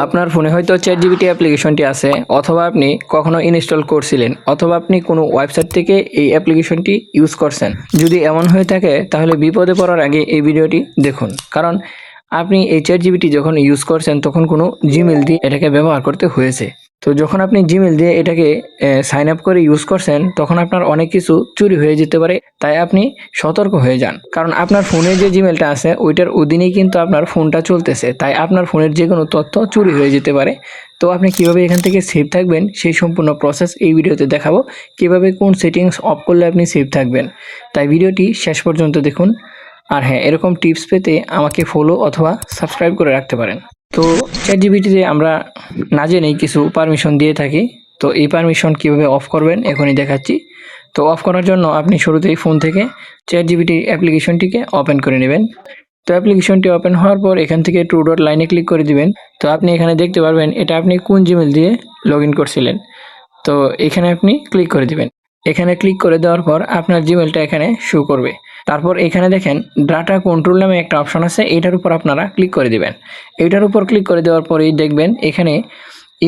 আপনার ফোনে হয়তো ChatGPT অ্যাপ্লিকেশনটি আছে, অথবা আপনি কখনো ইনস্টল করছিলেন, অথবা আপনি কোনো ওয়েবসাইট থেকে এই অ্যাপ্লিকেশনটি ইউজ করছেন। যদি এমন হয়ে থাকে তাহলে বিপদে পড়ার আগে এই ভিডিওটি দেখুন, কারণ আপনি এই ChatGPT যখন ইউজ করছেন তখন কোনো জিমেল দিয়ে এটাকে ব্যবহার করতে হয়েছে। তো যখন আপনি জিমেল দিয়ে এটাকে সাইন আপ করে ইউজ করছেন তখন আপনার অনেক কিছু চুরি হয়ে যেতে পারে, তাই আপনি সতর্ক হয়ে যান। কারণ আপনার ফোনে যে জিমেলটা আছে ওইটার অধীনেই কিন্তু আপনার ফোনটা চলতেছে, তাই আপনার ফোনের যে কোনো তথ্য চুরি হয়ে যেতে পারে। তো আপনি কিভাবে এখান থেকে সেভ থাকবেন সেই সম্পূর্ণ প্রসেস এই ভিডিওতে দেখাবো, কিভাবে কোন সেটিংস অফ করলে আপনি সেভ থাকবেন। তাই ভিডিওটি শেষ পর্যন্ত দেখুন। আর হ্যাঁ, এরকম টিপস পেতে আমাকে ফলো অথবা সাবস্ক্রাইব করে রাখতে পারেন। তো ChatGPT-তে আমরা না জেনেই কিছু পারমিশন দিয়ে থাকি। তো এই পারমিশন কিভাবে অফ করবেন এখনই দেখাচ্ছি। তো অফ করার জন্য আপনি শুরুতেই ফোন থেকে ChatGPT অ্যাপ্লিকেশনটিকে ওপেন করে নেবেন। তো অ্যাপ্লিকেশনটি ওপেন হওয়ার পর এখান থেকে টু ডট লাইনে ক্লিক করে দিবেন। তো আপনি এখানে দেখতে পারবেন এটা আপনি কোন জিমেল দিয়ে লগ ইন করছিলেন। তো এখানে আপনি ক্লিক করে দিবেন। এখানে ক্লিক করে দেওয়ার পর আপনার জিমেলটা এখানে শো করবে। তারপর এখানে দেখেন ডাটা কন্ট্রোল নামে একটা অপশন আছে, এটার উপর আপনারা ক্লিক করে দিবেন। এটার উপর ক্লিক করে দেওয়ার পরেই দেখবেন এখানে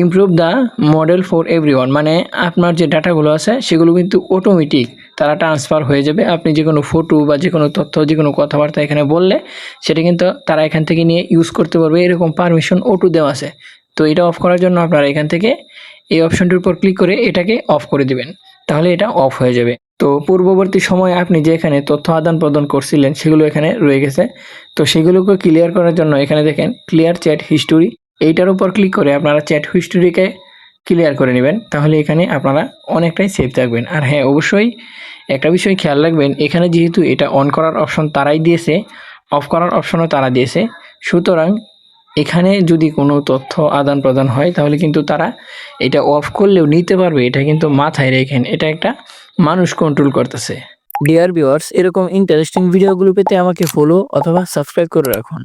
improve the model for everyone, মানে আপনার যে ডাটাগুলো আছে সেগুলো কিন্তু অটোমেটিক তারা ট্রান্সফার হয়ে যাবে। আপনি যে কোনো ফটো বা যে কোনো তথ্য, যে কোনো কথাবার্তা এখানে বললে সেটা কিন্তু তারা এখান থেকে নিয়ে ইউজ করতে পারবে, এরকম পারমিশন অটো দেওয়া আছে। তো এটা অফ করার জন্য আপনারা এখান থেকে এই অপশনটির উপর ক্লিক করে এটাকে অফ করে দিবেন, তাহলে এটা অফ হয়ে যাবে। তো পূর্ববর্তী সময়ে আপনি যে এখানে তথ্য আদান প্রদান করছিলেন সেগুলো এখানে রয়ে গেছে। তো সেগুলোকে ক্লিয়ার করার জন্য এখানে দেখেন ক্লিয়ার চ্যাট হিস্টোরি, এইটার উপর ক্লিক করে আপনারা চ্যাট হিস্টোরিকে ক্লিয়ার করে নেবেন, তাহলে এখানে আপনারা অনেকটাই সেফ থাকবেন। আর হ্যাঁ, অবশ্যই একটা বিষয় খেয়াল রাখবেন, এখানে যেহেতু এটা অন করার অপশন তারাই দিয়েছে, অফ করার অপশনও তারা দিয়েছে, সুতরাং এখানে যদি কোনো তথ্য আদান প্রদান হয় তাহলে কিন্তু তারা এটা অফ করলেও নিতে পারবে, এটা কিন্তু মাথায় রেখেন, এটা একটা মানুষ কন্ট্রোল করতেছে। ডিয়ার ভিউয়ার্স, এরকম ইন্টারেস্টিং ভিডিওগুলো পেতে আমাকে ফলো অথবা সাবস্ক্রাইব করে রাখুন।